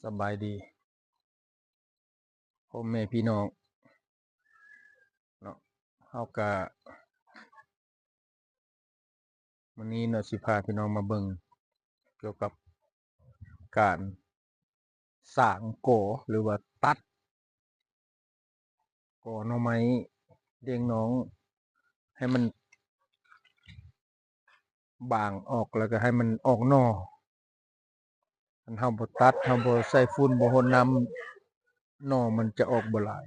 สบายดีพ่อแม่พี่น้องเนาะเฮากะมื้อนี้เนาะสิพาพี่น้องมาเบิ่งเกี่ยวกับการสร้างก่อหรือว่าตัดก่อหน่อไม้เลี้ยงน้องให้มันบางออกแล้วก็ให้มันออกหน่อคันเฮาบ่ตัดเฮาบ่ใส่ฝุ่นบ่รดน้ำหน่อมันจะออกบ่หลาย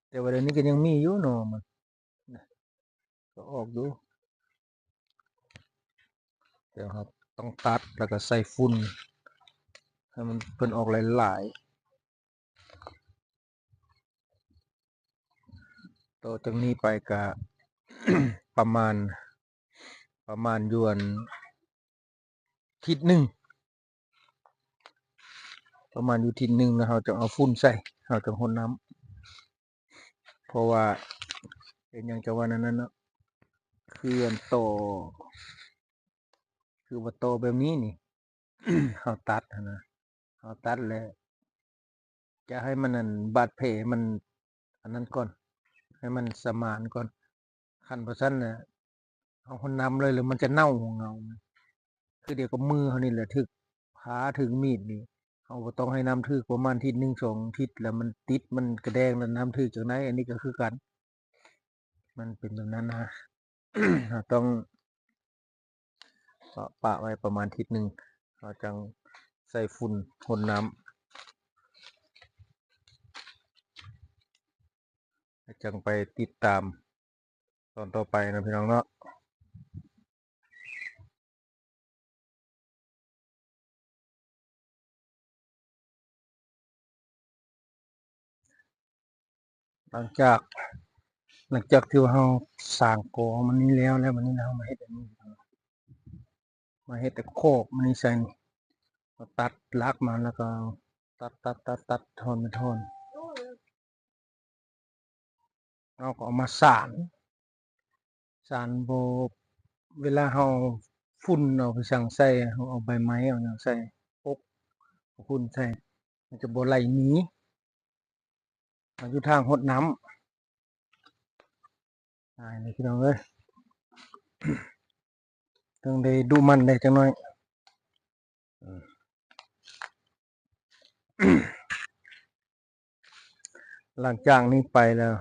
แต่ว่าเดี๋ยวนี้ก็ยังมีอยู่หน่อมันก็ออกอยู่แต่ครับต้องตัดแล้วก็ใส่ฝุ่นให้มันเพิ่นออกหลายๆต่อจากนี้ไปก็ ประมาณอยู่อั่นอาทิตย์หนึ่งประมาณอยู่อาทิตย์หนึ่งแล้วเราจะเอาฝุ่นใส่เราจะรดน้ำเพราะว่าเป็นหยังจะว่านั้นเนาะคืออันโตคือว่าโตแบบนี้นี่ เราตัดหั้นนะเราตัดแล้วจะให้มันนั่นบาดแผลมันอันนั้นก่อนให้มันสมานก่อนคันบ่ซั้นน่ะเอารดน้ำเลยหรือมันจะเน่าของเราคือเดี๋ยวก็มือเขานี่แหละถึกพาถึงมีดนี่เราบ่ต้องให้น้ำถึกประมาณอาทิตย์หนึ่ง2อาทิตย์แล้วมันติดมันกระแดงแล้วน้ำถึกจังไดอันนี้ก็คือกันมันเป็นแบบนั้นนะ เราต้องปะไว้ประมาณอาทิตย์หนึ่งเราจังใส่ฝุ่นรดน้ำแล้วจังไปติดตามตอนต่อไปนะพี่น้องเนาะหลังจากที่ว่าเราสร้างกอมันนี้แล้ววันนี้เรามาเฮ็ดอันนี้มาเฮ็ดแต่โคกมันนี่ใส่นี่เราตัดรากมันแล้วก็ตัดท่อนเป็นท่อนเราก็เอามาสานบ่เวลาเราฝุ่นเอาไปสั่งใส่เราเอาใบไม้เอาหยังใส่ปกเอาฝุ่นใส่มันจะบ่ไหลหนีอยู่ทางรดน้ำนี่พี่น้องเอ้ยต้องได้ดูมันได้จังน้อยหลังจากนี้ไปแล้ว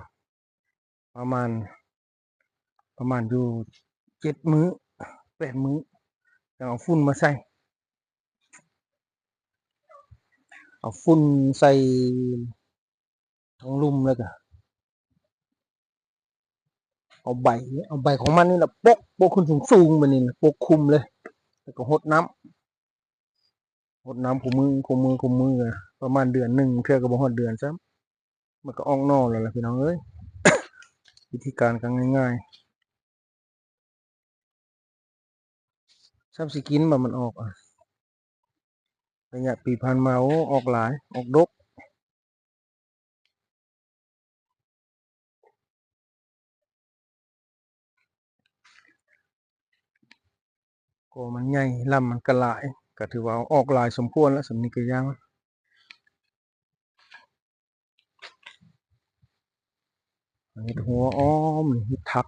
ประมาณอยู่7มื้อ8มื้อจะเอาฝุ่นมาใส่เอาฝุ่นใส่ทั้งลุ่มแล้วก็เอาใบของมันนี่แหละโปะขึ้นสูงๆแบบนี้นะปกคลุมเลยแล้วก็รดน้ำคู่มือประมาณเดือนหนึ่งเทื่อก็บ่ฮอดเดือนซ้ำมันก็ออกหน่อแล้วล่ะพี่น้องเอ้ยวิธีการก็ง่ายๆซ้ำสิกินบ่มันออกระยะปีผ่านมาโอ้ออกหลายออกดกก็มันใหญ่ลำมันก็หลายก็ถือว่าออกหลายสมควรแล้วสำนี้ก็ยังเฮ็ดหัวอ้อมเฮ็ดทัก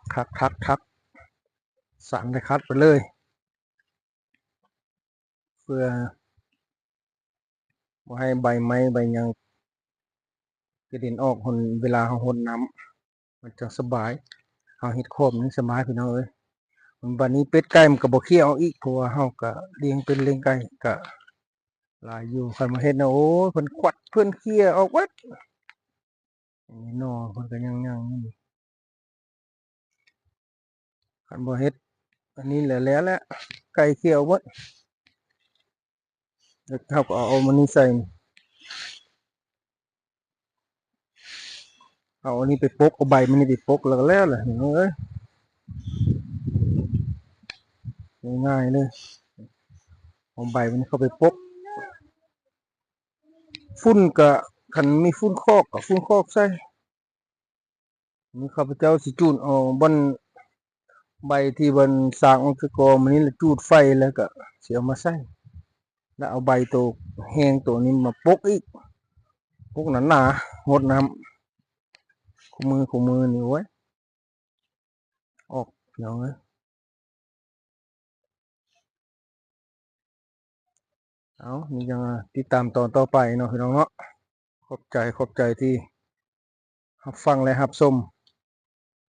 สานได้คัดไปเลยเพื่อบ่ให้ใบไม้ใบหยังกระเด็นออกหนเวลาเรารดน้ำมันจั่งสบายเราเฮ็ดโคกนี่สบายพี่น้องเอ้ยบัดนี้เป็ดไก่มันก็บ่เคี่ยวอีกเพราะว่าเราก็เลี้ยงเป็ดเลี้ยงไก่ก็หลายอยู่คันมาเฮ็ดนะโอ้ยเพิ่นกวัดเพิ่นเคี่ยออกเบิดอันนี้หน่อเพิ่นก็ยังอยู่คันบ่เฮ็ดอันนี้แล้วไก่เคี่ยวเบิดแล้วเราก็เอามันนี่ใส่เอาอันนี้ไปปกเอาใบมันนี่ไปปกแล้วก็แล้วแหละพี่น้องเอ้ยง่ายๆเลยเอาใบมันเข้าไปปกฝุ่นก็คันมีฝุ่นคอกก็ฝุ่นคอกใส่นี่ข้าพเจ้าสิจูดเอาบ่อนใบที่เพิ่นสร้างออกจากกอมันนี่แหละจูดไฟแล้วก็สิเอามาใส่ แล้วเอาใบตัวแห้งตัวนี้มาปกอีกปกหนาๆงดน้ำคู่มือนี่ไว้ออกเดี๋ยวนะเอานี่ยังติดตามตอนต่อไปเนาะพี่น้องเนาะขอบใจที่รับฟังและรับชม